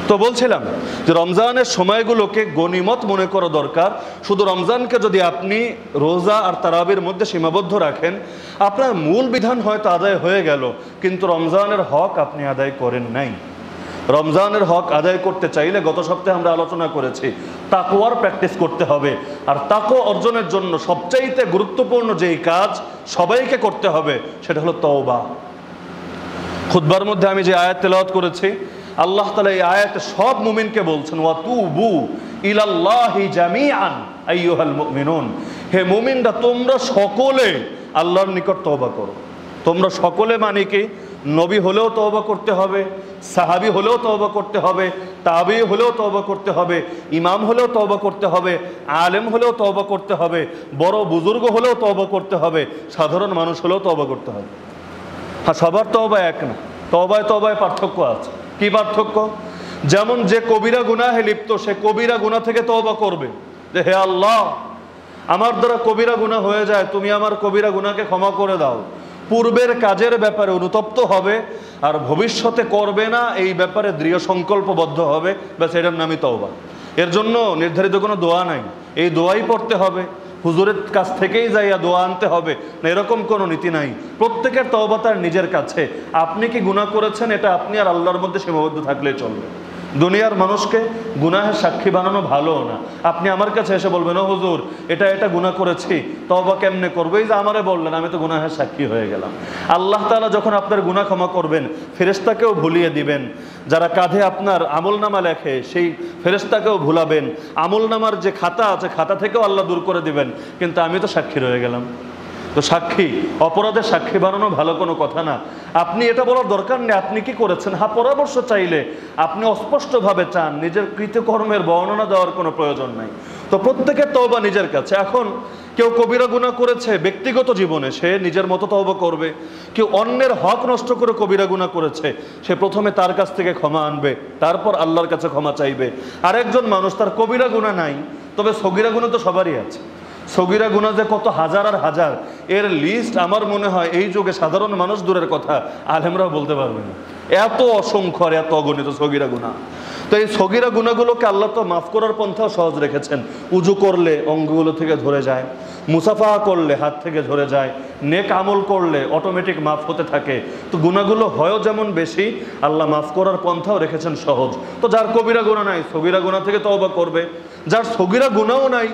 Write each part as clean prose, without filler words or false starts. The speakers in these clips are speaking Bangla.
তো বলছিলাম যে রমজানের সময়গুলোকে গনিমত মনে করা দরকার। শুধু রমজানকে যদি আপনি রোজা আর তারাবির মধ্যে সীমাবদ্ধ রাখেন, আপনার মূল বিধান হয়তো আদায় হয়ে গেল, কিন্তু রমজানের হক আপনি আদায় করেন নাই। রমজানের হক আদায় করতে চাইলে গত সপ্তাহে আমরা আলোচনা করেছি তাকওয়ার প্র্যাকটিস করতে হবে। আর তাকওয়া অর্জনের জন্য সবচাইতে গুরুত্বপূর্ণ যেই কাজ সবাইকে করতে হবে সেটা হলো তওবা। খুতবার মধ্যে আমি যে আয়াত তেলাওয়াত করেছি, আল্লাহ তাআলা এই আয়াতে সব মুমিনকে বলছেন ওয়াতুবু ইলাল্লাহি জামিআন আইয়ুহাল মুমিনুন, হে মুমিনরা তোমরা সকলে আল্লাহর নিকট তওবা করো। তোমরা সকলে মানে কি? নবী হলেও তওবা করতে হবে, সাহাবী হলেও তওবা করতে হবে, তাবী হলেও তওবা করতে হবে, ইমাম হলেও তওবা করতে হবে, আলেম হলেও তওবা করতে হবে, বড় বুজুর্গ হলেও তওবা করতে হবে, সাধারণ মানুষ হলেও তওবা করতে হবে। হ্যাঁ, সবার তওবা এক না, তওবায় পার্থক্য আছে। কি পার্থক্য? যেমন যে কবিরা গুনাহে লিপ্ত সে কবিরা গুনাহ থেকে তওবা করবে যে হে আল্লাহ, আমার দ্বারা কবিরা গুনাহ হয়ে যায়, তুমি আমার কবিরা গুনাহকে ক্ষমা করে দাও। পূর্বের কাজের ব্যাপারে অনুতপ্ত হবে আর ভবিষ্যতে করবে না এই ব্যাপারে দৃঢ় সংকল্পবদ্ধ হবে, ব্যাস এটার নামই তওবা। এর জন্য নির্ধারিত কোনো দোয়া নাই, এই দোয়াই পড়তে হবে, হুজুরের কাছ থেকেই যাইয়া দোয়া আনতে হবে না, এরকম কোনো নীতি নাই। প্রত্যেকের তওবা তার নিজের কাছে। আপনি কি গুনাহ করেছেন এটা আপনি আর আল্লাহর মধ্যে সীমাবদ্ধ থাকলেই চলবে। দুনিয়ার মানুষকে গুনাহের সাক্ষী বানানো ভালো না। আপনি আমার কাছে এসে বলবেন ও হুজুর এটা গুনাহ করেছি, তওবা কেমনে করবো? এই যে আমারে বললেন, আমি তো গুনাহের সাক্ষী হয়ে গেলাম। আল্লাহ তাআলা যখন আপনার গুনাহ ক্ষমা করবেন, ফেরেশতাকেও ভুলিয়ে দিবেন। যারা কাঁধে আপনার আমলনামা লেখে সেই ফেরেশতাকেও ভুলাবেন। আমলনামার যে খাতা আছে খাতা থেকেও আল্লাহ দূর করে দিবেন, কিন্তু আমি তো সাক্ষী রয়ে গেলাম। তো সাক্ষী, অপরাধের সাক্ষী বানানো ভালো কোনো কথা না। আপনি এটা বলার দরকার নেই আপনি কি করেছেন। হ্যাঁ, পরামর্শ চাইলে আপনি অস্পষ্টভাবে চান, নিজের কৃতকর্মের বর্ণনা দেওয়ার কোনো প্রয়োজন নাই। তো প্রত্যেকের তওবা নিজের কাছে। এখন কেউ কবিরা গুনাহ করেছে ব্যক্তিগত জীবনে, সে নিজের মতো তওবা করবে। কেউ অন্যের হক নষ্ট করে কবিরা গুনাহ করেছে, সে প্রথমে তার কাছ থেকে ক্ষমা আনবে, তারপর আল্লাহর কাছে ক্ষমা চাইবে। আরেকজন মানুষ তার কবিরা গুনাহ নাই, তবে সগীরা গুনাহ তো সবারই আছে। সগীরা গুনাহ যে কত হাজার আর হাজার, এর লিস্ট আমার মনে হয় এই যুগে সাধারণ মানুষ দূরের কথা আলেমরাও বলতে পারবে না। এত অসংখ্য আর এত অগণিত সগীরা গুনাহ। তো এই সগীরা গুনাহগুলোকে আল্লাহ তো মাফ করার পন্থাও সহজ রেখেছেন। উজু করলে অঙ্গগুলো থেকে ধরে যায়, মুসাফা করলে হাত থেকে ধরে যায়, নেক আমল করলে অটোমেটিক মাফ হতে থাকে। তো গুনাহগুলো হয়ও যেমন বেশি, আল্লাহ মাফ করার পন্থাও রেখেছেন সহজ। তো যার কবিরা গুনাহ নাই সগীরা গুনাহ থেকে তওবা করবে। যার সগীরা গুনাহও নাই,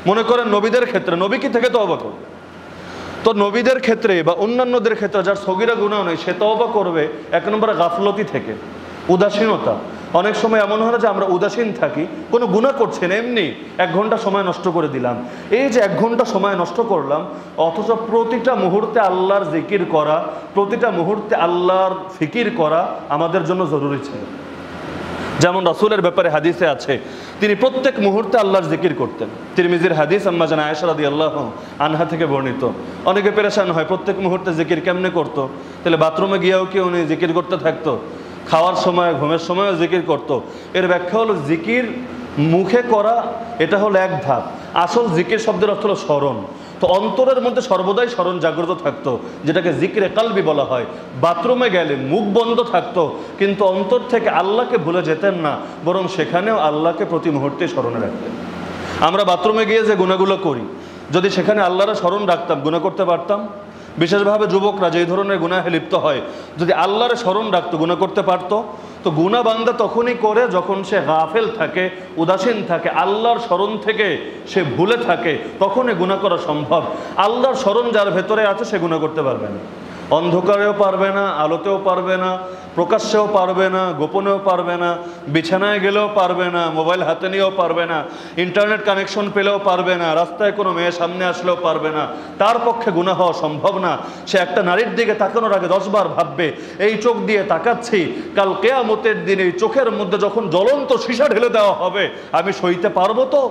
মনে করেন নবীদের ক্ষেত্রে, নবী কি থেকে তওবা করবে? তো নবীদের ক্ষেত্রে বা অন্যান্যদের ক্ষেত্রে যার সগীরা গুনাহ নেই সে তওবা করবে এক নম্বরে গাফলতি থেকে, উদাসীনতা। অনেক সময় এমন হয় যে আমরা উদাসীন থাকি, কোনো গুনাহ করছি না, এমনি 1 ঘন্টা সময় নষ্ট করে দিলাম। এই যে 1 ঘন্টা সময় নষ্ট করলাম, অথচ প্রতিটা মুহূর্তে আল্লাহর জিকির করা, প্রতিটা মুহূর্তে আল্লাহর ফিকির করা আমাদের জন্য জরুরি ছিল। যেমন রাসূলের ব্যাপারে হাদিসে আছে তিনি প্রত্যেক মুহূর্তে আল্লাহর জিকির করতেন। তিরমিজির হাদিস আম্মা জান আয়েশা রাদিয়াল্লাহু আনহা থেকে বর্ণিত। অনেকে পেরেশান হয় প্রত্যেক মুহূর্তে জিকির কেমনে করতো? তাহলে বাথরুমে গিয়েও কি উনি জিকির করতে থাকতো? খাওয়ার সময়, ঘুমের সময়ও জিকির করতো? এর ব্যাখ্যা হলো জিকির মুখে করা এটা হলো এক ধাপ, আসল জিকির শব্দের অর্থ হলো স্মরণ। তো অন্তরের মধ্যে সর্বদাই স্মরণ জাগ্রত থাকতো, যেটাকে জিকরে কালবি বলা হয়। বাথরুমে গেলে মুখ বন্ধ থাকতো, কিন্তু অন্তর থেকে আল্লাহকে ভুলে যেতেন না, বরং সেখানেও আল্লাহকে প্রতি মুহূর্তে স্মরণে রাখতেন। আমরা বাথরুমে গিয়ে যে গুনাহগুলো করি, যদি সেখানে আল্লাহর স্মরণ রাখতাম গুনাহ করতে পারতাম। বিশেষভাবে যুবকরা যেই ধরনের গুনাহে লিপ্ত হয়, যদি আল্লাহর স্মরণ রাখতো গুনাহ করতে পারতো। তো গুনাহ বান্দা তখনই করে যখন সে গাফেল থাকে, উদাসীন থাকে, আল্লাহর স্মরণ থেকে সে ভুলে থাকে, তখনই গুনাহ করা সম্ভব। আল্লাহর স্মরণ যার ভেতরে আছে সে গুনাহ করতে পারবে না। অন্ধকারেও পারবে না, আলোতেও পারবে না, প্রকাশ্যেও পারবে না, গোপনেও পারবে না, বিছানায় গেলেও পারবে না, মোবাইল হাতে নিয়েও পারবে না, ইন্টারনেট কানেকশন পেলেও পারবে না, রাস্তায় কোনো মেয়ে সামনে আসলেও পারবে না। তার পক্ষে গুনাহ হওয়া সম্ভব না। সে একটা নারীর দিকে তাকানোর আগে 10 বার ভাববে, এই চোখ দিয়ে তাকাচ্ছি, কাল কিয়ামতের দিন এই চোখের মধ্যে যখন জ্বলন্ত সীসা ঢেলে দেওয়া হবে আমি সইতে পারবো তো?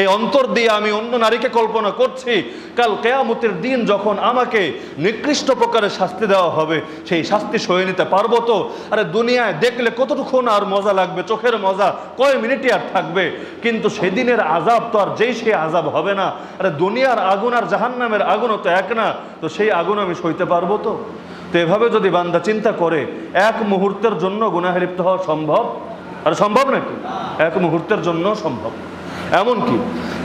এই অন্তর দিয়ে আমি অন্য নারীকে কল্পনা করছি, কাল কিয়ামতের দিন যখন আমাকে নিকৃষ্ট প্রকারের শাস্তি দেওয়া হবে সেই শাস্তি সয়ে নিতে পারবো তো? আরে দুনিয়ায় দেখলে কতটুকুন আর মজা লাগবে, চোখের মজা কয় মিনিটই আর থাকবে, কিন্তু সেদিনের আযাব তো আর যেই সেই আযাব হবে না। আরে দুনিয়ার আগুন আর জাহান্নামের আগুনও তো এক না, তো সেই আগুন আমি সইতে পারবো তো? তো এভাবে যদি বান্দা চিন্তা করে এক মুহূর্তের জন্য গুনাহে লিপ্ত হওয়া সম্ভব? আর সম্ভব নাকি? এক মুহূর্তের জন্য সম্ভব। এমনকি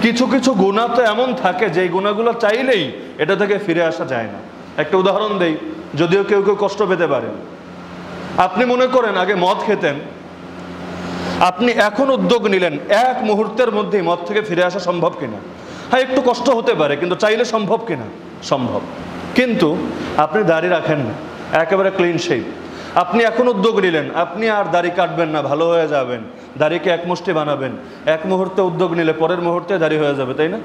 কিছু কিছু গুনাহ তো এমন থাকে যে গুনাহগুলো চাইলেই এটা থেকে ফিরে আসা যায় না। একটা উদাহরণ দেই, যদিও কেউ কেউ কষ্ট পেতে পারেন। আপনি মনে করেন আগে মদ খেতেন, আপনি এখন উদ্যোগ নিলেন এক মুহূর্তের মধ্যেই মদ থেকে ফিরে আসা সম্ভব কিনা? হ্যাঁ, একটু কষ্ট হতে পারে, কিন্তু চাইলে সম্ভব কিনা? সম্ভব। কিন্তু আপনি দাড়ি রাখেন না, একেবারে ক্লিন শেভ। আপনি এখন উদ্যোগ নিলেন, আপনি আর দাড়ি কাটবেন না, ভালো হয়ে যাবেন, দাড়িকে এক মুষ্টি বানাবেন। এক মুহূর্তে উদ্যোগ নিলে পরের মুহূর্তে দাড়ি হয়ে যাবে, তাই না?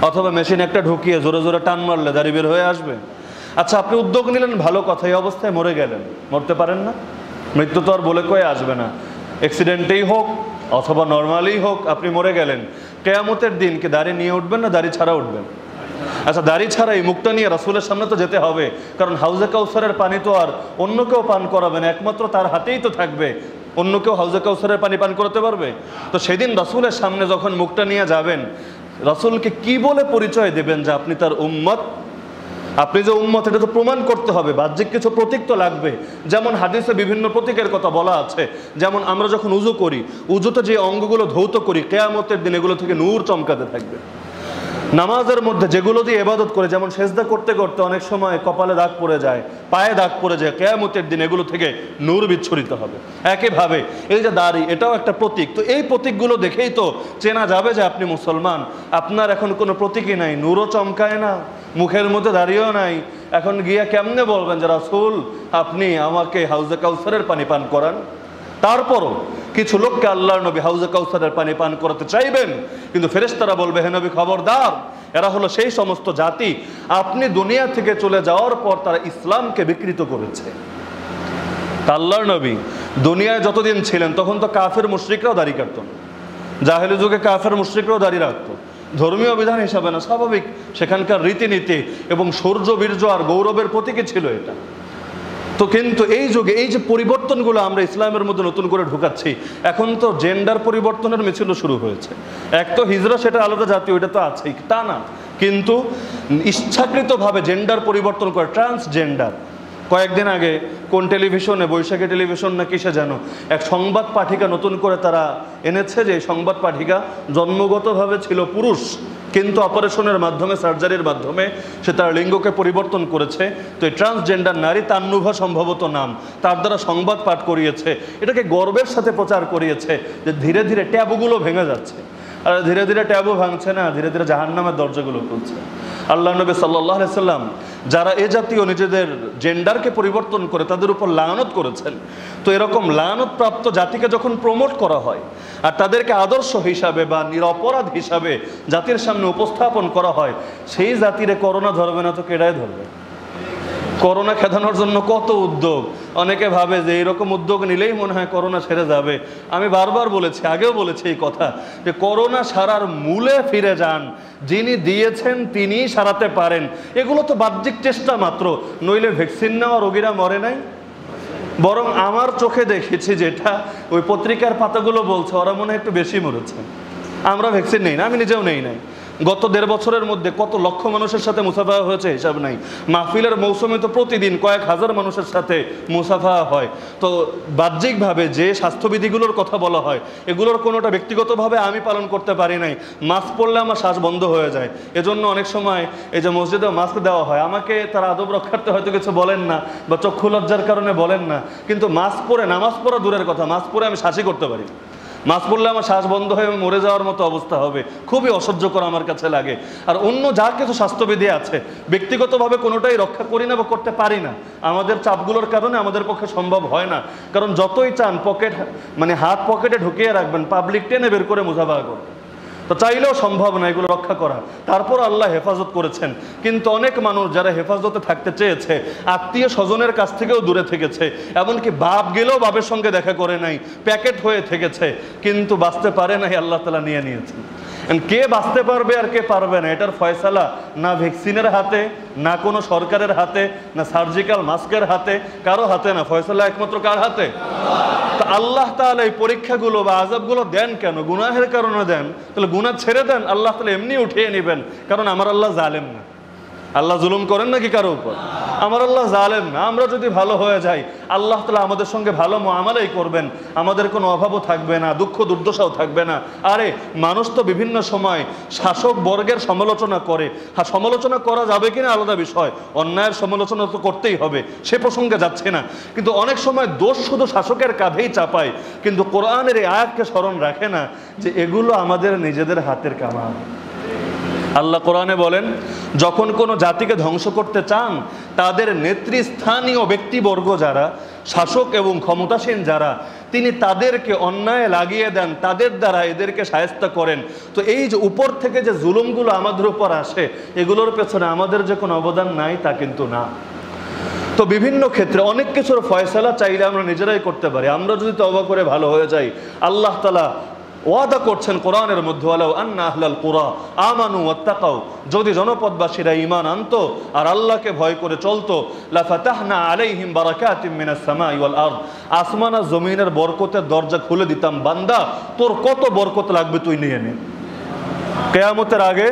অথবা মেশিন একটা ঢুকিয়ে জোরে জোরে টান মারলে দাড়ি বের হয়ে আসবে। আচ্ছা, আপনি উদ্যোগ নিলেন ভালো কথা, এই অবস্থায় মরে গেলেন, মরতে পারেন না? মৃত্যু তো আর বলে কয়ে আসবে না। অ্যাক্সিডেন্টেই হোক অথবা নর্মালি হোক, আপনি মরে গেলেন, কিয়ামতের দিন কি দাড়ি নিয়ে উঠবেন না দাড়ি ছাড়া উঠবেন? আচ্ছা, দাড়ি ছাড়াই মুখটা নিয়ে রাসূলের সামনে তো যেতে হবে, কারণ হাউজে কাউসারের পানি তো আর অন্য কেউ পান করাবে না, একমাত্র তার হাতেই তো থাকবে। অন্য কেউ হাউজে কাউসারের পানি পান করতে পারবে? তো সেদিন রাসূলের সামনে যখন মুখটা নিয়ে যাবেন, রাসূলকে কি বলে পরিচয় দেবেন যে আপনি তার উম্মত? আপনি যে উম্মত এটা তো প্রমাণ করতে হবে, বাহ্যিক কিছু প্রতীক তো লাগবে। যেমন হাদিসে বিভিন্ন প্রতীকের কথা বলা আছে, যেমন আমরা যখন উযু করি, উযুতে যে অঙ্গগুলো ধৌত করি, কিয়ামতের দিন এগুলো থেকে নূর চমকাতে থাকবে। নামাজের মধ্যে যেগুলো দিয়ে ইবাদত করে, যেমন সেজদা করতে করতে অনেক সময় কপালে দাগ পড়ে যায়, পায়ে দাগ পড়ে যায়, কিয়ামতের দিন এগুলো থেকে নূর বিচ্ছুরিত হবে। একইভাবে এই যে দাড়ি, এটাও একটা প্রতীক। তো এই প্রতীকগুলো দেখেই তো চেনা যাবে যে আপনি মুসলমান। আপনার এখন কোনো প্রতীকই নাই, নূরও চমকায় না, মুখের মধ্যে দাড়িও নাই, এখন গিয়া কেমনে বলবেন যে রাসূল আপনি আমাকে হাউজে কাউসারের পানি পান করান? তারপরও কিছু লোককে আল্লাহর নবী হাউজে কাউসারের পানি পান করাতে চাইবেন, কিন্তু ফেরেশতারা বলবে হে নবী খবরদার, এরা হলো সেই সমস্ত জাতি আপনি দুনিয়া থেকে চলে যাওয়ার পর তারা ইসলামকে বিকৃত করেছে। আল্লাহর নবী দুনিয়ায় যতদিন ছিলেন তখন তো কাফের মুশরিকরাও দাড়ি কাটত না। জাহেলি যুগে কাফের মুশরিকরাও দাড়ি রাখতো, ধর্মীয় বিধান হিসাবে না, স্বাভাবিক সেখানকার রীতিনীতি এবং শৌর্য বীর্য আর গৌরবের প্রতীকই ছিল এটা। তো কিন্তু এই যুগে এই যে পরিবর্তনগুলো আমরা ইসলামের মধ্যে নতুন করে ঢুকাচ্ছি, এখন তো জেন্ডার পরিবর্তনের মিছিলও শুরু হয়েছে। এক তো হিজরা, সেটা আলাদা জাতি, ওইটা তো আছেই, তা না, কিন্তু ইচ্ছাকৃতভাবে জেন্ডার পরিবর্তন করে, ট্রান্সজেন্ডার। কয়েকদিন আগে কোন টেলিভিশনে, বৈশাখী টেলিভিশন না কিসে যেন, এক সংবাদ পাঠিকা নতুন করে তারা এনেছে যে এই সংবাদ পাঠিকা জন্মগতভাবে ছিল পুরুষ, কিন্তু অপারেশনের মাধ্যমে, সার্জারির মাধ্যমে সে তার লিঙ্গকে পরিবর্তন করেছে। তো এই ট্রান্সজেন্ডার নারী, তান্নুভা সম্ভবত নাম, তার দ্বারা সংবাদ পাঠ করিয়েছে, এটাকে গর্বের সাথে প্রচার করিয়েছে যে ধীরে ধীরে ট্যাবুগুলো ভেঙে যাচ্ছে। আর ধীরে ধীরে ট্যাবু ভাঙছে না, ধীরে ধীরে জাহান্নামের দরজাগুলো খুলছে। আল্লাহ নবী সাল্লাল্লাহু আলাইহি সাল্লাম যারা এ জাতীয় নিজেদের জেন্ডারকে পরিবর্তন করে তাদের উপর লানত করেছেন। তো এরকম লানত প্রাপ্ত জাতিকে যখন প্রমোট করা হয় আর তাদেরকে আদর্শ হিসাবে বা নিরপরাধ হিসাবে জাতির সামনে উপস্থাপন করা হয়, সেই জাতিরে করোনা ধরবে না তো কেডায় ধরবে? করোনা খেদানোর জন্য কত উদ্যোগ, অনেকে ভাবে যে এইরকম উদ্যোগ নিলেই মনে হয় করোনা সেরে যাবে। আমি বারবার বলেছি, আগেও বলেছি এই কথা, যে করোনা সারার মূলে ফিরে যান, যিনি দিয়েছেন তিনিই সারাতে পারেন। এগুলো তো বাহ্যিক চেষ্টা মাত্র, নইলে ভ্যাকসিন নেওয়া রোগীরা মরে নাই। বরং আমার চোখে দেখেছি যেটা ওই পত্রিকার পাতাগুলো বলছে, ওরা মনে হয় একটু বেশি মরেছে। আমরা ভ্যাকসিন নেই না, আমি নিজেও নেই নাই। গত 1.5 বছরের মধ্যে কত লক্ষ মানুষের সাথে মুসাফা হয়েছে হিসাব নাই। মাহফিলের মৌসুমে তো প্রতিদিন কয়েক হাজার মানুষের সাথে মুসাফা হয়। তো বাহ্যিকভাবে যে স্বাস্থ্যবিধিগুলোর কথা বলা হয়, এগুলোর কোনোটা ব্যক্তিগতভাবে আমি পালন করতে পারি নাই। মাস্ক পরলে আমার শ্বাস বন্ধ হয়ে যায়, এজন্য অনেক সময় এই যে মসজিদে মাস্ক দেওয়া হয়, আমাকে তারা আদব রক্ষার্থে হয়তো কিছু বলেন না বা চক্ষু লজ্জার কারণে বলেন না, কিন্তু মাস্ক পরে নামাজ পড়া দূরের কথা, মাস্ক পরে আমি শ্বাসই করতে পারি। মাস্ক পড়লে আমার শ্বাস বন্ধ হয়ে মরে যাওয়ার মতো অবস্থা হবে, খুবই অসহ্যকর আমার কাছে লাগে। আর অন্য যা কিছু স্বাস্থ্যবিধি আছে ব্যক্তিগতভাবে কোনোটাই রক্ষা করি না বা করতে পারি না, আমাদের চাপগুলোর কারণে আমাদের পক্ষে সম্ভব হয় না। কারণ যতই চান পকেট, মানে হাত পকেটে ঢুকিয়ে রাখবেন, পাবলিক টেনে বের করে মুসাফা করবেন, তো চাইলেও সম্ভব না এগুলো রক্ষা করা। তারপর আল্লাহ হেফাজত করেছেন, কিন্তু অনেক মানুষ যারা হেফাজতে থাকতে চেয়েছে আত্মীয় স্বজনের কাছ থেকেও দূরে থেকেছে, এমনকি বাপ গেলেও বাপের সঙ্গে দেখা করে নাই, প্যাকেট হয়ে থেকেছে, কিন্তু বাঁচতে পারে নাই, আল্লাহ তাআলা নিয়ে নিয়েছেন। কে বাঁচতে পারবে আর কে পারবে না এটার ফয়সালা না ভ্যাকসিনের হাতে, না কোনো সরকারের হাতে, না সার্জিক্যাল মাস্কের হাতে, কারো হাতে না, ফয়সালা একমাত্র কার হাতে? তা আল্লাহ তাআলা এই পরীক্ষাগুলো বা আযাবগুলো দেন কেন? গুনাহের কারণে দেন। তাহলে গুনাহ ছেড়ে দেন, আল্লাহ তাআলা এমনি উঠিয়ে নেবেন, কারণ আমার আল্লাহ জালেম না। আল্লাহ জুলুম করেন নাকি কারো উপর? আমার আল্লাহ জালেম না। আমরা যদি ভালো হয়ে যাই, আল্লাহ তাআলা আমাদের সঙ্গে ভালো মুআমালাই করবেন, আমাদের কোনো অভাবও থাকবে না, দুঃখ দুর্দশাও থাকবে না। আরে মানুষ তো বিভিন্ন সময় শাসক বর্গের সমালোচনা করে। হ্যাঁ, সমালোচনা করা যাবে কিনা আলাদা বিষয়, অন্যায়ের সমালোচনা তো করতেই হবে, সে প্রসঙ্গে যাচ্ছে না। কিন্তু অনেক সময় দোষ শুধু শাসকের কাঁধেই চাপায়, কিন্তু কোরআনের এই আয়াতকে স্মরণ রাখে না যে এগুলো আমাদের নিজেদের হাতের কামাল। আল্লাহ কোরআনে বলেন, যখন কোনো জাতিকে ধ্বংস করতে চান, তাদের নেতৃস্থানীয় ব্যক্তিবর্গ যারা, শাসক এবং ক্ষমতাসীন যারা, তিনি তাদেরকে অন্যায় লাগিয়ে দেন, তাদের দ্বারা এদেরকে শায়েস্তা করেন। তো এই যে উপর থেকে যে জুলুমগুলো আমাদের উপর আসে, এগুলোর পেছনে আমাদের যে কোনো অবদান নাই তা কিন্তু না। তো বিভিন্ন ক্ষেত্রে অনেক কিছুর ফয়সালা চাইলে আমরা নিজেরাই করতে পারি। আমরা যদি তওবা করে ভালো হয়ে যাই, আল্লাহ তাআলা ওয়াদা করছেন কোরআনের মধ্যে, ওয়ালাউ আন্না আহলাল কুরা আমানু ওয়াত্তাকাউ, যদি জনপদবাসীরা ঈমান আনতো আর আল্লাহকে ভয় করে চলতো, লাফাতাহনা আলাইহিম বারাকাতিম মিনাস সামাই ওয়াল আরদ, আসমান আর জমিনের বরকতের দরজা খুলে দিতাম। বান্দা, তোর কত বরকত লাগবে তুই নিয়ে নে। কিয়ামতের আগে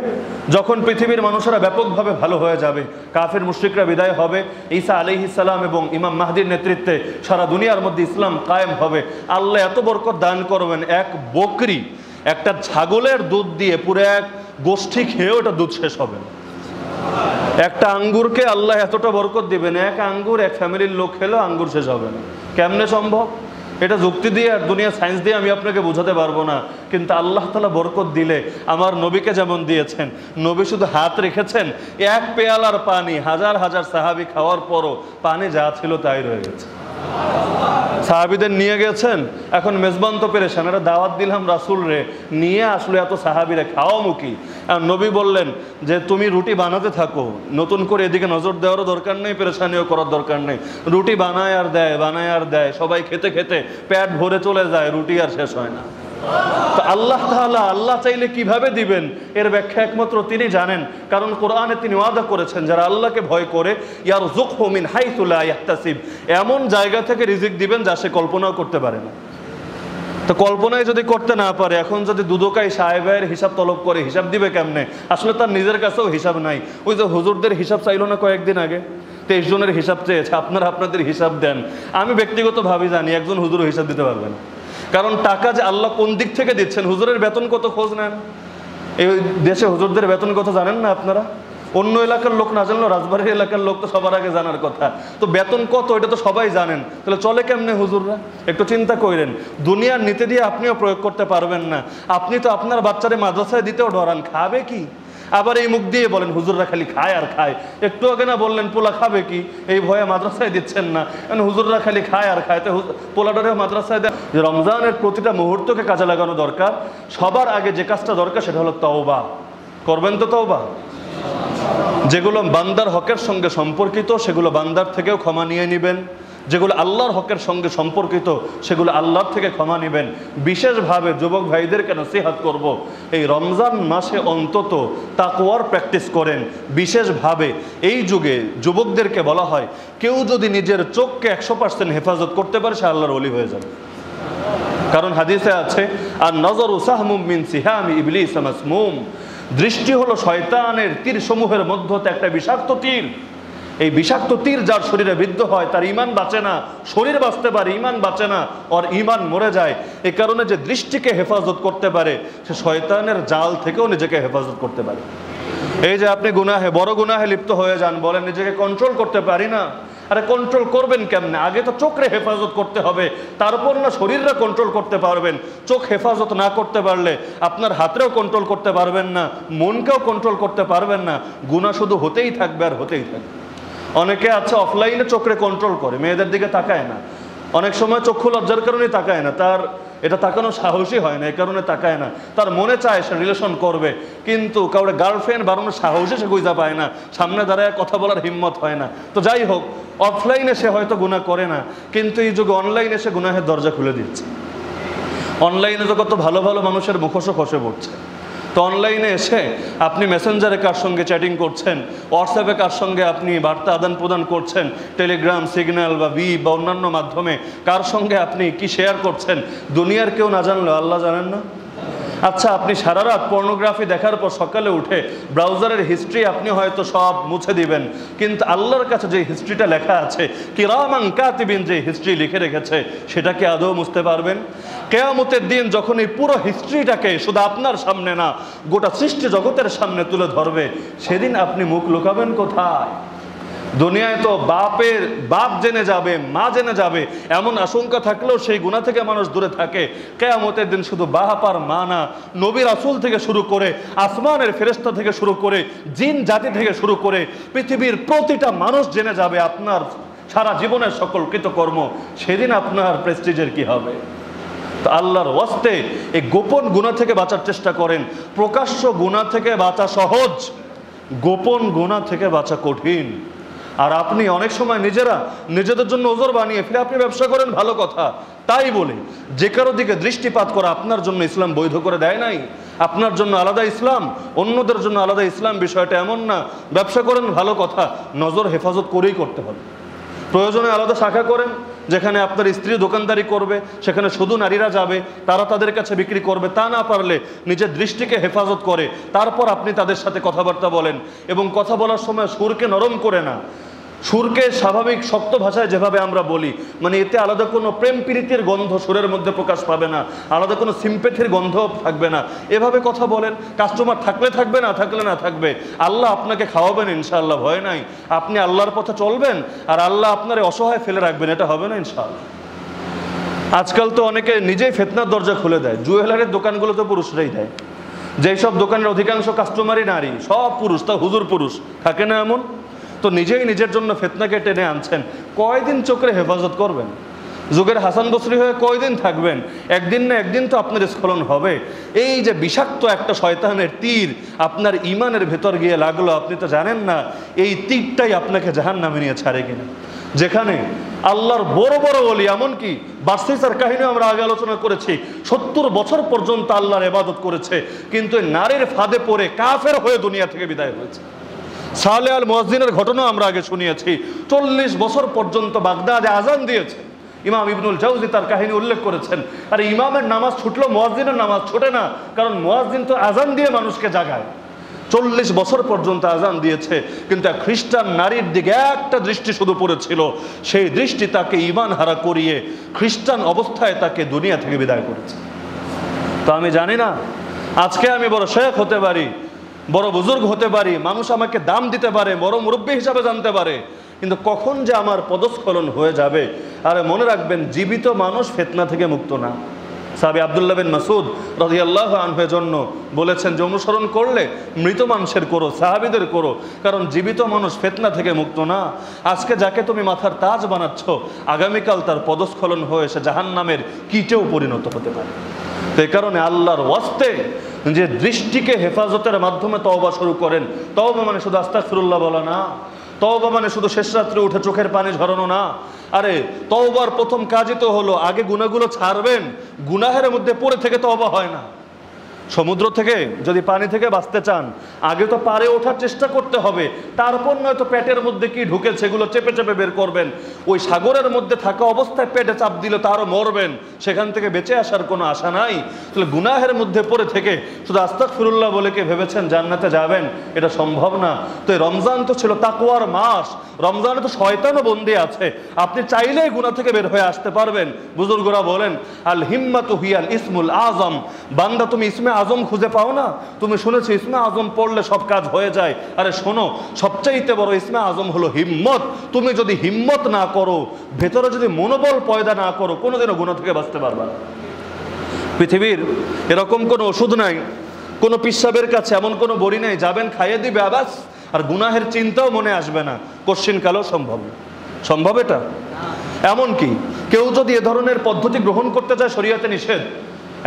যখন পৃথিবীর মানুষেরা ব্যাপকভাবে ভালো হয়ে যাবে, কাফির মুশরিকরা বিদায় হবে, ঈসা আলাইহিস সালাম এবং ইমাম মাহদির নেতৃত্বে সারা দুনিয়ার মধ্যে ইসলাম কায়েম হবে, আল্লাহ এত বরকত দান করবেন, এক বকরি, একটা ছাগলের দুধ দিয়ে পুরো এক গোষ্ঠী খেয়ে ওটা দুধ শেষ হবে না। একটা আঙ্গুরকে আল্লাহ এতটা বরকত দিবেন, এক আঙ্গুর এক ফ্যামিলির লোক খেলেও আঙ্গুর শেষ হবে না। কেমনে সম্ভব? এটা যুক্তি দিয়ে আর দুনিয়া সায়েন্স দিয়ে আমি আপনাকে বোঝাতে পারবো না। কিন্তু আল্লাহ তাআলা বরকত দিলে আমার নবীকে যেমন দিয়েছেন, নবী শুধু হাত রেখেছেন, এক পেয়ালার পানি হাজার হাজার সাহাবী খাওয়ার পরও পানি যা ছিল তাই রয়ে গেছে। সাহাবীদের নিয়ে গেছেন, এখন মেজবান তো পেরেছেন, এটা দাওয়াত দিলাম রাসূল রে, নিয়ে আসলে এত সাহাবীরা খাওয়ামু কি? আর নবী বললেন যে তুমি রুটি বানাতে থাকো, নতুন করে এদিকে নজর দেওয়ারও দরকার নেই, পেরেশানিও করার দরকার নেই। রুটি বানায় আর দেয়, বানায় আর দেয়, সবাই খেতে খেতে পেট ভরে চলে যায়, রুটি আর শেষ হয় না। তো আল্লাহ তাআলা আল্লাহ চাইলে কিভাবে দিবেন, এর ব্যাখ্যা একমাত্র তিনি জানেন। কারণ কোরআনে তিনি ওয়াদা করেছেন, যারা আল্লাহকে ভয় করে, ইয়ারযুকহু মিন হাইসু লা ইয়াহতাসিব, এমন জায়গা থেকে রিজিক দিবেন যা সে কল্পনাও করতে পারে না। তো কল্পনায় যদি করতে না পারে, এখন যদি দুদকাই সাহেবের হিসাব তলব করে, হিসাব দিবে কেমনে? আসলে তার নিজের কাছেও হিসাব নাই। ওই যে হুজুরদের হিসাব চাইলো না কয়েকদিন আগে, 23 জনের হিসাব চেয়েছে, আপনারা আপনাদের হিসাব দেন। আমি ব্যক্তিগতভাবে জানি একজন হুজুরও হিসাব দিতে পারবে না। কারণ টাকা যে আল্লাহ কোন দিক থেকে দিচ্ছেন, হুজুরের বেতন কত খোঁজ নেন। এই দেশে হুজুরদের বেতন কত জানেন না আপনারা? অন্য এলাকার লোক না জানলেও রাজবাড়ির এলাকার লোক তো সবার আগে জানার কথা। তো বেতন কত এটা তো সবাই জানেন, তাহলে চলে কেমনে হুজুররা? একটু চিন্তা করেন। দুনিয়ার নীতি দিয়ে আপনিও প্রয়োগ করতে পারবেন না। আপনি তো আপনার বাচ্চারে মাদ্রাসায় দিতেও ডরান, খাবে কি? আবার এই মুখ দিয়ে বলেন হুজুররা খালি খায় আর খায়। একটু আগে না বললেন পোলা খাবে কি, এই ভয়ে মাদ্রাসায় দিচ্ছেন না, কারণ হুজুররা খালি খায় আর খায়। তো পোলাডারে মাদ্রাসায় দেয়। যে রমজানের প্রতিটা মুহূর্তকে কাজে লাগানো দরকার। সবার আগে যে কাজটা দরকার সেটা হলো তওবা। করবেন তো তওবা? যেগুলো বান্দার হকের সঙ্গে সম্পর্কিত সেগুলো বান্দার থেকেও ক্ষমা নিয়ে নেবেন, যেগুলো আল্লাহর হকের সঙ্গে সম্পর্কিত সেগুলো আল্লাহর থেকে ক্ষমা নেবেন। বিশেষভাবে যুবক ভাইদেরকে নসিহত করব, এই রমজান মাসে অন্তত তাকওয়ার প্র্যাকটিস করেন। বিশেষভাবে এই যুগে যুবকদেরকে বলা হয়, কেউ যদি নিজের চোখকে 100% হেফাজত করতে পারে সে আল্লাহর ওলি হয়ে যাবে। কারণ হাদিসে আছে, আর নজরু সাহমুম মিন সিহামি ইবলিস মাসমুম, দৃষ্টি হলো শয়তানের তীর সমূহের মধ্যে একটা বিষাক্ত তীর। এই বিষাক্ত তীর যার শরীরে বিদ্ধ হয় তার ঈমান বাঁচে না। শরীর বাঁচতে পারে, ঈমান বাঁচে না, ওর ঈমান মরে যায়। এই কারণে যে দৃষ্টিকে হেফাজত করতে পারে সে শয়তানের জাল থেকেও নিজেকে হেফাজত করতে পারে। এই যে আপনি গুনাহে, বড় গুনাহে লিপ্ত হয়ে যান, বলেন নিজেকে কন্ট্রোল করতে পারি না। আরে কন্ট্রোল করবেন কেমনে? আগে তো চোখরে হেফাজত করতে হবে, তারপর না শরীররা কন্ট্রোল করতে পারবেন। চোখ হেফাজত না করতে পারলে আপনার হাতরেও কন্ট্রোল করতে পারবেন না, মনকেও কন্ট্রোল করতে পারবেন না। গুনাহ শুধু হতেই থাকবে আর হতেই থাকবে। অনেকে আছে অফলাইনে চোখরে কন্ট্রোল করে, মেয়েদের দিকে তাকায় না, অনেক সময় চক্ষু লজ্জার কারণে তাকায় না, তার এটা তাকানো সাহসী হয় না, এই কারণে তাকায় না। তার মনে চায় সে রিলেশন করবে, কিন্তু কাউরে গার্লফ্রেন্ড বানানোর সাহসে সে গুইজা পায় না, সামনে দাঁড়ায় কথা বলার হিম্মত হয় না। তো যাই হোক, অফলাইনে সে হয়তো গুনাহ করে না, কিন্তু এই যুগে অনলাইনে সে গুনাহের দরজা খুলে দিচ্ছে। অনলাইনে তো কত ভালো ভালো মানুষের মুখোশও খসে পড়ছে। তো অনলাইনে এসে আপনি মেসেঞ্জারে কার সঙ্গে চ্যাটিং করছেন, হোয়াটসঅ্যাপে কার সঙ্গে আপনি বার্তা আদান প্রদান করছেন, টেলিগ্রাম, সিগন্যাল বা বা অন্যান্য মাধ্যমে কার সঙ্গে আপনি কি শেয়ার করছেন, দুনিয়ার কেউ না জানলেও আল্লাহ জানেন না? আচ্ছা, আপনি সারা রাত পর্নোগ্রাফি দেখার পর সকালে উঠে ব্রাউজারের হিস্ট্রি আপনি হয়তো সব মুছে দিবেন, কিন্তু আল্লাহর কাছে যে হিস্ট্রিটা লেখা আছে, কিরামান কাতিবিন যে হিস্ট্রি লিখে রেখেছে, সেটা কি আদৌ মুছতে পারবেন? কিয়ামতের দিন যখন এই পুরো হিস্ট্রিটাকে শুধু আপনার সামনে না, গোটা সৃষ্টি জগতের সামনে তুলে ধরবে, সেদিন আপনি মুখ লুকাবেন কোথায়? দুনিয়ায় তো বাপ জেনে যাবে, মা জেনে যাবে, এমন আশঙ্কা থাকলেও সেই গুনাহ থেকে মানুষ দূরে থাকে। কিয়ামতের দিন শুধু বাপ আর মা না, নবী রাসূল থেকে শুরু করে, আসমানের ফেরেশতা থেকে শুরু করে, জিন জাতি থেকে শুরু করে, পৃথিবীর প্রতিটা মানুষ জেনে যাবে আপনার সারা জীবনের সকল কৃতকর্ম। সেদিন আপনার প্রেস্টিজের কি হবে? তো আল্লাহর ওয়াস্তে এই গোপন গুনাহ থেকে বাঁচার চেষ্টা করেন। প্রকাশ্য গুনাহ থেকে বাঁচা সহজ, গোপন গুনাহ থেকে বাঁচা কঠিন। আর আপনি অনেক সময় নিজেদের জন্য ওজর বানিয়ে ফিরে আপনি ব্যবসা করেন, ভালো কথা, তাই বলে যে কারো দিকে দৃষ্টিপাত করা আপনার জন্য ইসলাম বৈধ করে দেয় নাই। আপনার জন্য আলাদা ইসলাম, অন্যদের জন্য আলাদা ইসলাম, বিষয়টা এমন না। ব্যবসা করেন, ভালো কথা, নজর হেফাজত করেই করতে হবে। প্রয়োজনে আলাদা শাখা করেন, যেখানে আপনার স্ত্রী দোকানদারি করবে, সেখানে শুধু নারীরা যাবে, তারা তাদের কাছে বিক্রি করবে। তা না পারলে নিজের দৃষ্টিকে হেফাজত করে তারপর আপনি তাদের সাথে কথাবার্তা বলেন, এবং কথা বলার সময় সুরকে নরম করে না, সুরকে স্বাভাবিক শক্ত ভাষায় যেভাবে আমরা বলি, মানে এতে আলাদা কোনো প্রেম প্রীতির গন্ধ সুরের মধ্যে প্রকাশ পাবে না, আলাদা কোনো সিম্পেথির গন্ধ থাকবে না। এভাবে কথা বলেন, কাস্টমার থাকলে থাকবে, না থাকলে না থাকবে। আল্লাহ আপনাকে খাওয়াবেন ইনশাআল্লাহ, ভয় নাই। আপনি আল্লাহর পথে চলবেন আর আল্লাহ আপনার অসহায় ফেলে রাখবেন, এটা হবে না ইনশাআল্লাহ। আজকাল তো অনেকে নিজেই ফিতনার দরজা খুলে দেয়। জুয়েলারির দোকানগুলো তো পুরুষরাই দেয়, যেই সব দোকানের অধিকাংশ কাস্টমারই নারী, সব পুরুষ, তা হুজুর পুরুষ থাকে না এমন? তো নিজেই নিজের জন্য ফিতনাকে টেনে আনছেন। কয়দিন চোখে হেফাজত করবেন? যুগের হাসান বসরি হয়ে কয়দিন থাকবেন? একদিন না একদিন তো আপনার স্খলন হবে। এই যে বিষাক্ত একটা শয়তানের তীর আপনার ইমানের ভেতর গিয়ে লাগলো, আপনি তো জানেন না এই তীরটাই আপনাকে জাহান্নামে নিয়ে ছাড়ে কিনা। যেখানে আল্লাহর বড় বড় ওলি, এমনকি বাসতিসার কাহিনী আমরা আগে আলোচনা করেছি, 70 বছর পর্যন্ত আল্লাহর ইবাদত করেছে, কিন্তু নারীর ফাঁদে পড়ে কাফের হয়ে দুনিয়া থেকে বিদায় হয়েছে। সালেহ আল মুয়াজ্জিনের ঘটনা আমরা আগে শুনিয়েছি। 40 বছর পর্যন্ত বাগদাদে আজান দিয়েছে। ইমাম ইবনুল জাওজি তার কাহিনী উল্লেখ করেছেন। আর ইমামের নামাজ ছুটলো, মুয়াজ্জিনের নামাজ ছোটে না, কারণ মুয়াজ্জিন তো আজান দিয়ে মানুষকে জাগায়। 40 বছর পর্যন্ত আজান দিয়েছে, কিন্তু এক খ্রিস্টান নারীর দিকে একটা দৃষ্টি শুধু পড়েছিল, সেই দৃষ্টি তাকে ঈমান হারা করিয়ে খ্রিস্টান অবস্থায় তাকে দুনিয়া থেকে বিদায় করেছে। তো আমি জানি না, আজকে আমি বড় শেখ হতে পারি, বড় বুজুর্গ হতে পারি, মানুষ আমাকে দাম দিতে পারে, বড় মুরব্বী হিসাবে জানতে পারে, কিন্তু কখন যে আমার পদস্খলন হয়ে যাবে। আরে মনে রাখবেন, জীবিত মানুষ ফিতনা থেকে মুক্ত না। সাহাবী আব্দুল্লাহ বিন মাসউদ রাদিয়াল্লাহু আনহু এর জন্য বলেছেন যে অনুসরণ করলে মৃত মানুষের করো, সাহাবীদের করো, কারণ জীবিত মানুষ ফিতনা থেকে মুক্ত না। আজকে যাকে তুমি মাথার তাজ বানাচ্ছ, আগামীকাল তার পদস্খলন হয়ে সে জাহান্নামের কীটেও পরিণত হতে পারে। তো এই কারণে আল্লাহর ওয়াস্তে যে দৃষ্টিকে হেফাজতের মাধ্যমে তওবা শুরু করেন। তওবা মানে শুধু আস্তাগফিরুল্লাহ বলা না, তওবা মানে শুধু শেষ রাত্রে উঠে চোখের পানি ঝরানো না। আরে তওবার প্রথম কাজই তো হলো আগে গুনাহগুলো ছাড়বেন। গুনাহের মধ্যে পড়ে থেকে তওবা হয় না। সমুদ্র থেকে যদি পানি থেকে বাঁচতে চান, আগে তো পারে ওঠার চেষ্টা করতে হবে, তারপর নয়তো পেটের মধ্যে কি ঢুকেছে সেগুলো চেপে চেপে বের করবেন। ওই সাগরের মধ্যে থাকা অবস্থায় পেটে চাপ দিলে তারও মরবেন, সেখান থেকে বেঁচে আসার কোনো আশা নাই। তাহলে গুনাহের মধ্যে পড়ে থেকে শুধু আস্তাগফিরুল্লাহ বলে কে ভেবেছেন জান্নাতে যাবেন? এটা সম্ভব না। তো এই রমজান তো ছিল তাকওয়ার মাস, রমজানে তো শয়তানও বন্দী আছে, আপনি চাইলেই গুনাহ থেকে বের হয়ে আসতে পারবেন। বুজুর্গরা বলেন, আল হিম্মাতু হিয়াল ইসমুল আযম। বান্দা, তুমি ইসমে আজম খুঁজে পাও না? তুমি শুনেছো ইসমে আজম পড়লে সব কাজ হয়ে যায়। আরে শোনো, সবচাইতে বড় ইসমে আজম হলো হিম্মত। তুমি যদি হিম্মত না করো, ভেতরে যদি মনোবল পয়দা না করো, কোনোদিনও গুনাহ থেকে বাঁচতে পারবা না। পৃথিবীর এরকম কোনো ওষুধ নাই, কোনো পিসাবের কাছে এমন কোনো বড়ি নাই, যাবেন খাইয়ে দিবে আবাস, আর গুনাহের চিন্তাও মনে আসবে না। কোশ্চিন কালেও সম্ভব না। সম্ভব এটা? এমনকি কেউ যদি এ ধরনের পদ্ধতি গ্রহণ করতে চায়, শরীয়তে নিষেধ।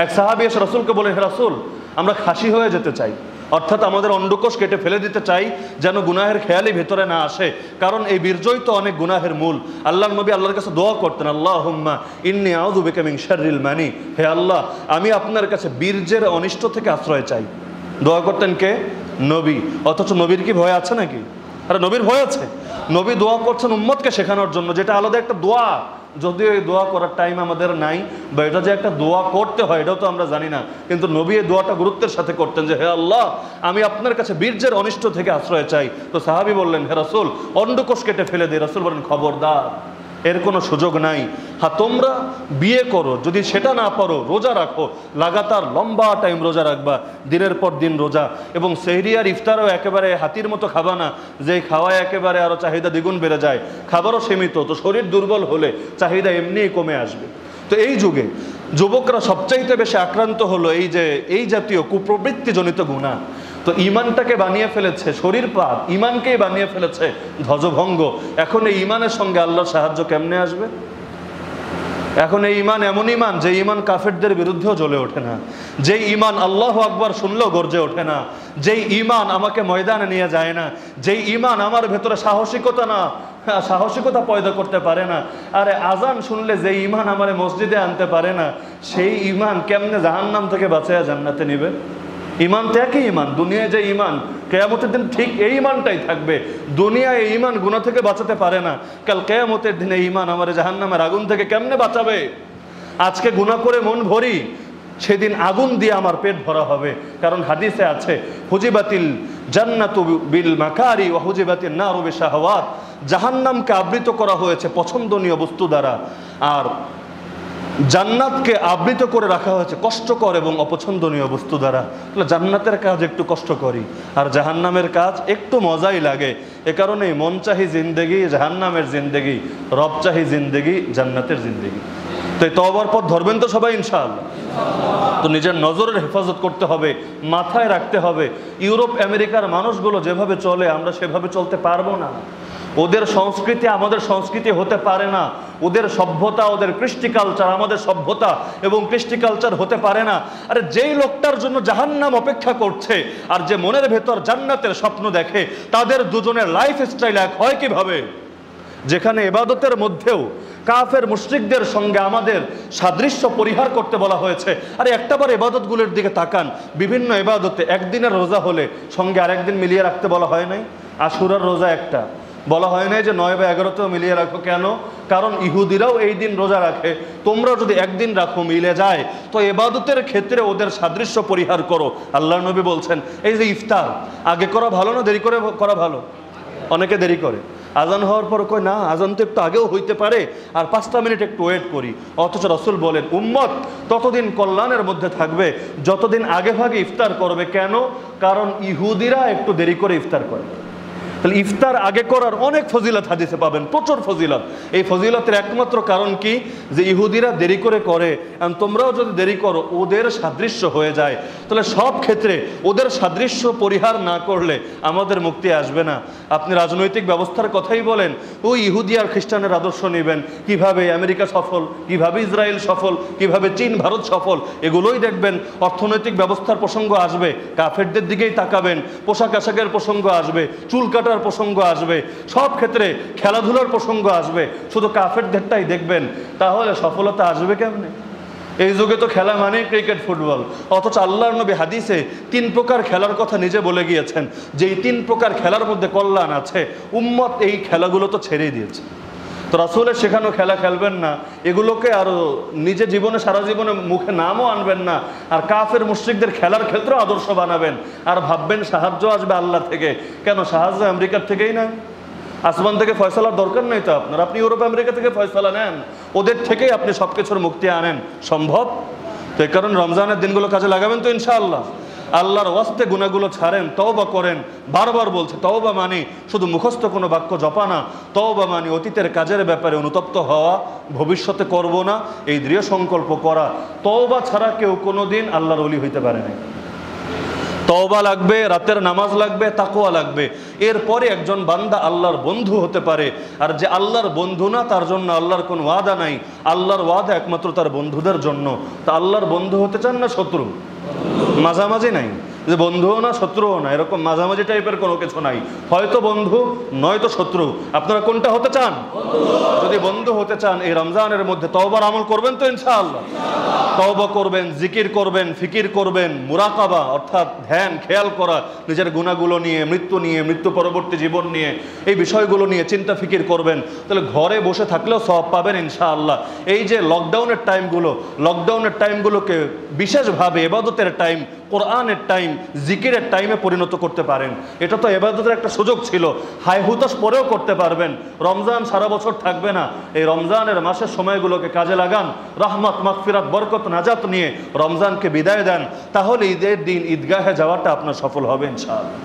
এক সাহাবী এসে রাসূলকে বলেন, হে রাসূল, আমরা খাসি হয়ে যেতে চাই, অর্থাৎ আমাদের অন্ডকোষ কেটে ফেলে দিতে চাই, যেন গুনাহের খেয়ালই ভেতরে না আসে, কারণ এই বীর্যই তো অনেক গুনাহের মূল। আল্লাহর নবী আল্লাহর কাছে দোয়া করতেন, আল্লাহুম্মা ইন্নী আউযু বিকা মিন শাররিল মানি। হে আল্লাহ, আমি আপনার কাছে বীর্যের অনিষ্ট থেকে আশ্রয় চাই। দোয়া করতেন কে? নবী। অথচ নবীর কি ভয় আছে নাকি? আরে নবীর ভয় আছে। নবী দোয়া করছেন উম্মতকে শেখানোর জন্য, যেটা আলাদা একটা দোয়া। যদিও এই দোয়া করার টাইম আমাদের নাই, বা এটা যে একটা দোয়া করতে হয় এটাও তো আমরা জানি না, কিন্তু নবী এই দোয়াটা গুরুত্বের সাথে করতেন যে হে আল্লাহ, আমি আপনার কাছে বীর্যের অনিষ্ট থেকে আশ্রয় চাই। তো সাহাবী বললেন, হে রাসূল, অন্ডকোষ কেটে ফেলে দিই। রাসূল বলেন, খবরদার, এর কোনো সুযোগ নাই। হ্যাঁ, তোমরা বিয়ে করো, যদি সেটা না পারো রোজা রাখো, লাগাতার লম্বা টাইম রোজা রাখবা, দিনের পর দিন রোজা। এবং সেহরি আর ইফতারও একেবারে হাতির মতো খাবা না, যে খাওয়ায় একেবারে আরও চাহিদা দ্বিগুণ বেড়ে যায়। খাবারও সীমিত, তো শরীর দুর্বল হলে চাহিদা এমনিই কমে আসবে। তো এই যুগে যুবকরা সবচাইতে বেশি আক্রান্ত হলো এই জাতীয় কুপ্রবৃত্তিজনিত গুনাহ। তো ইমানটাকে বানিয়ে ফেলেছে শরীর পাপ, ইমানকেই বানিয়ে ফেলেছে ধ্বজভঙ্গ। এখন এই ইমানের সঙ্গে আল্লাহর সাহায্য কেমনে আসবে? এখন এই ইমান এমন ইমান যে ইমান কাফেরদের বিরুদ্ধেও জ্বলে ওঠে না, যেই ইমান আল্লাহু আকবার শুনলেও গর্জে ওঠে না, যেই ইমান আমাকে ময়দানে নিয়ে যায় না, যেই ইমান আমার ভেতরে সাহসিকতা পয়দা করতে পারে না। আরে আজান শুনলে যেই ইমান আমারে মসজিদে আনতে পারে না, সেই ইমান কেমনে জাহান্নাম থেকে বাঁচায়া জান্নাতে নিবে? ইমান তো একই ইমান, দুনিয়ায় যে ইমান কিয়ামতের দিন ঠিক এই ইমানটাই থাকবে। দুনিয়ায় এই ইমান গুনাহ থেকে বাঁচাতে পারে না, কাল কিয়ামতের দিনে ইমান আমারে জাহান্নামের আগুন থেকে কেমনে বাঁচাবে? আজকে গুনাহ করে মন ভরি, সেদিন আগুন দিয়ে আমার পেট ভরা হবে। কারণ হাদিসে আছে, হুজিবাতিল জান্নাতু বিল মাকারি ওয়া হুজিবাতিন নারু বিশাহাওয়াত, জাহান্নামকে আবৃত করা হয়েছে পছন্দনীয় বস্তু দ্বারা, আর জান্নাতকে আবৃত করে রাখা হয়েছে কষ্টকর এবং অপছন্দনীয় বস্তু দ্বারা। তাহলে জান্নাতের কাজ একটু কষ্ট করি, আর জাহান্নামের কাজ একটু মজাই লাগে। এ কারণেই মন চাহি জিন্দেগি জাহান্নামের জিন্দেগি, রব চাহি জিন্দেগি জান্নাতের জিন্দেগি। তো এই তওবার পথ ধরবেন তো সবাই ইনশাআল্লাহ? তো নিজের নজরের হেফাজত করতে হবে, মাথায় রাখতে হবে, ইউরোপ আমেরিকার মানুষগুলো যেভাবে চলে আমরা সেভাবে চলতে পারবো না। ওদের সংস্কৃতি আমাদের সংস্কৃতি হতে পারে না, ওদের সভ্যতা ওদের কৃষ্টি কালচার আমাদের সভ্যতা এবং কৃষ্টি কালচার হতে পারে না। আরে যেই লোকটার জন্য জাহান্নাম অপেক্ষা করছে আর যে মনের ভেতর জান্নাতের স্বপ্ন দেখে, তাদের দুজনের লাইফ স্টাইল এক হয় কিভাবে? যেখানে ইবাদতের মধ্যেও কাফের মুশরিকদের সঙ্গে আমাদের সাদৃশ্য পরিহার করতে বলা হয়েছে। আরে একটাবার ইবাদতগুলোর দিকে তাকান, বিভিন্ন ইবাদতে একদিনের রোজা হলে সঙ্গে আরেকদিন মিলিয়ে রাখতে বলা হয় নাই? আশুরার রোজা একটা, বলা হয় নাই যে 9 বা 11তেও মিলিয়ে রাখো। কেন? কারণ ইহুদিরাও এই দিন রোজা রাখে, তোমরা যদি একদিন রাখো মিলে যায়, তো ইবাদতের ক্ষেত্রে ওদের সাদৃশ্য পরিহার করো। আল্লাহর নবী বলছেন, এই যে ইফতার আগে করা ভালো না দেরি করে করা ভালো? অনেকে দেরি করে, আজান হওয়ার পর কয় না আজান তো একটু আগেও হইতে পারে, আর 5টা মিনিট একটু ওয়েট করি। অথচ রাসূল বলেন, উম্মত ততদিন কল্যাণের মধ্যে থাকবে যতদিন আগে ভাগে ইফতার করবে। কেন? কারণ ইহুদিরা একটু দেরি করে ইফতার করে। তাহলে ইফতার আগে করার অনেক ফজিলত হাদিসে পাবেন, প্রচুর ফজিলত। এই ফজিলতের একমাত্র কারণ কি? যে ইহুদিরা দেরি করে করে, তোমরাও যদি দেরি করো ওদের সাদৃশ্য হয়ে যায়। তাহলে সব ক্ষেত্রে ওদের সাদৃশ্য পরিহার না করলে আমাদের মুক্তি আসবে না। আপনি রাজনৈতিক ব্যবস্থার কথাই বলেন, ওই ইহুদি আর খ্রিস্টানের আদর্শ নেবেন, কিভাবে আমেরিকা সফল, কিভাবে ইসরায়েল সফল, কিভাবে চীন ভারত সফল, এগুলোই দেখবেন। অর্থনৈতিক ব্যবস্থার প্রসঙ্গ আসবে, কাফেরদের দিকেই তাকাবেন। পোশাক আশাকের প্রসঙ্গ আসবে, চুল কাটার প্রসঙ্গ আসবে, সব ক্ষেত্রে খেলাধুলার প্রসঙ্গ আসবে, শুধু কাফেরদেরটাই দেখবেন। তাহলে সফলতা আসবে কেমনে? এই যুগে তো খেলা মানে ক্রিকেট ফুটবল, অথচ আল্লাহর নবী হাদিসে 3 প্রকার খেলার কথা নিজে বলে গিয়েছেন, যে এই 3 প্রকার খেলার মধ্যে কল্যাণ আছে। উম্মত এই খেলাগুলো তো ছেড়েই দিয়েছে। তো রাসূলের শেখানো খেলা খেলবেন না, এগুলোকে আরো নিজে জীবনে সারা জীবনে মুখে নামও আনবেন না, আর কাফের মুশরিকদের খেলার ক্ষেত্রে আদর্শ বানাবেন, আর ভাববেন সাহায্য আসবে আল্লাহ থেকে। কেন? সাহায্য আমেরিকার থেকেই না, আসমান থেকে ফয়সালার দরকার নেই তো আপনার। আপনি ইউরোপ আমেরিকা থেকে ফয়সালা নেন, ওদের থেকেই আপনি সবকিছুর মুক্তি আনেন। সম্ভব? তো এই কারণে রমজানের দিনগুলো কাজে লাগাবেন তো ইনশাআল্লাহ। আল্লাহর ওয়াস্তে গুনাহগুলো ছাড়েন, তওবা করেন। বারবার বলছে তওবা মানে শুধু মুখস্থ কোনো বাক্য জপা না, তওবা মানে অতীতের কাজের ব্যাপারে অনুতপ্ত হওয়া, ভবিষ্যতে করব না এই দৃঢ় সংকল্প করা। তওবা ছাড়া কেউ কোনোদিন আল্লাহর ওলি হইতে পারে না। তওবা লাগবে, রাতের নামাজ লাগবে, তাকওয়া লাগবে, এরপরে একজন বান্দা আল্লাহর বন্ধু হতে পারে। আর যে আল্লাহর বন্ধু না, তার জন্য আল্লাহর কোনো ওয়াদা নাই। আল্লাহর ওয়াদা একমাত্র তার বন্ধুদের জন্য। তা আল্লাহর বন্ধু হতে চান না শত্রু? মাঝামাঝি নাই। যে বন্ধুও না শত্রুও না, এরকম মাঝামাঝি টাইপের কোনো কিছু নাই। হয়তো বন্ধু নয়তো শত্রু। আপনারা কোনটা হতে চান? যদি বন্ধু হতে চান এই রমজানের মধ্যে তওবার আমল করবেন তো ইনশাআল্লাহ। তওবা করবেন, জিকির করবেন, ফিকির করবেন, মুরাকাবা অর্থাৎ ধ্যান খেয়াল করা, নিজের গুনাহগুলো নিয়ে, মৃত্যু পরবর্তী জীবন নিয়ে, এই বিষয়গুলো নিয়ে চিন্তা ফিকির করবেন। তাহলে ঘরে বসে থাকলেও সওয়াব পাবেন ইনশাআল্লাহ। এই যে লকডাউনের টাইমগুলোকে বিশেষভাবে ইবাদতের টাইম, কোরআনের টাইম, জিকিরের টাইমে পরিণত করতে পারেন। এটা তো ইবাদতের একটা সুযোগ ছিল, হাই হুতাশ পরেও করতে পারবেন। রমজান সারা বছর থাকবে না, এই রমজানের মাসের সময়গুলোকে কাজে লাগান, রহমত, মাগফিরাত, বরকত, নাজাত নিয়ে রমজানকে বিদায় দেন। তাহলে ঈদের দিন ঈদগাহে যাওয়াটা আপনার সফল হবে ইনশাআল্লাহ।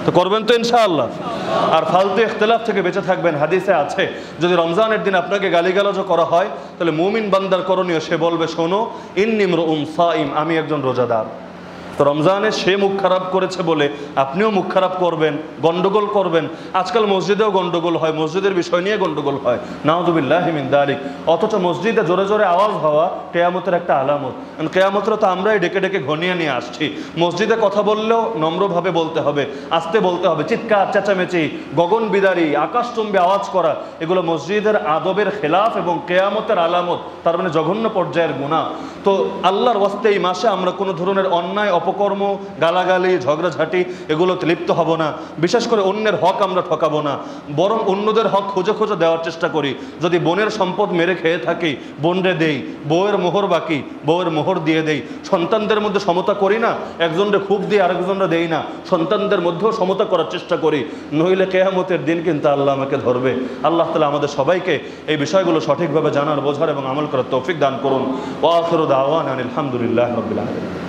তো করবেন তো ইনশাআল্লাহ। আর ফালতু ইখতিলাফ থেকে বেঁচে থাকবেন। হাদিসে আছে যদি রমজানের দিন আপনাকে গালিগালাজও করা হয় তাহলে মুমিন বান্দার করণীয়, সে বলবে শোনো, ইন্নী ইমরুউন সাইম, আমি একজন রোজাদার। তো রমজানে সে মুখ খারাপ করেছে বলে আপনিও মুখ খারাপ করবেন, গন্ডগোল করবেন। আজকাল মসজিদেও গন্ডগোল হয়, মসজিদের বিষয় নিয়ে গন্ডগোল হয়, নাউযুবিল্লাহি মিন যালিক। অথচ মসজিদে জোরে জোরে আওয়াজ হওয়া কিয়ামতের একটা আলামত। কিয়ামতের তো আমরাই ডেকে ডেকে ঘনিয়ে নিয়ে আসছি। মসজিদে কথা বললেও নম্রভাবে বলতে হবে, আস্তে বলতে হবে। চিৎকার চেঁচামেচি, গগন বিদারী, আকাশচুম্বী আওয়াজ করা, এগুলো মসজিদের আদবের খেলাফ এবং কিয়ামতের আলামত, তার মানে জঘন্য পর্যায়ের গুনাহ। তো আল্লাহর ওয়াস্তে এই মাসে আমরা কোনো ধরনের অন্যায়, অপকর্ম, গালাগালি, ঝগড়াঝাটি এগুলোতে লিপ্ত হব না। বিশেষ করে অন্যের হক আমরা ঠকাবো না, বরং অন্যদের হক খুঁজে খুঁজে দেওয়ার চেষ্টা করি। যদি বোনের সম্পদ মেরে খেয়ে থাকি, বোনরে দেই। বউয়ের মোহর বাকি, বউয়ের মোহর দিয়ে দেই। সন্তানদের মধ্যে সমতা করি না, একজনরে খুব দিয়ে আরেকজনরা দেই না, সন্তানদের মধ্যেও সমতা করার চেষ্টা করি। নইলে কিয়ামতের দিন কিন্তু আল্লাহ আমাকে ধরবে। আল্লাহ তাআলা আমাদের সবাইকে এই বিষয়গুলো সঠিকভাবে জানার, বোঝার এবং আমল করার তৌফিক দান করুন। ওয়া আখিরু দাওয়ানা আলহামদুলিল্লাহি রাব্বিল আলামিন।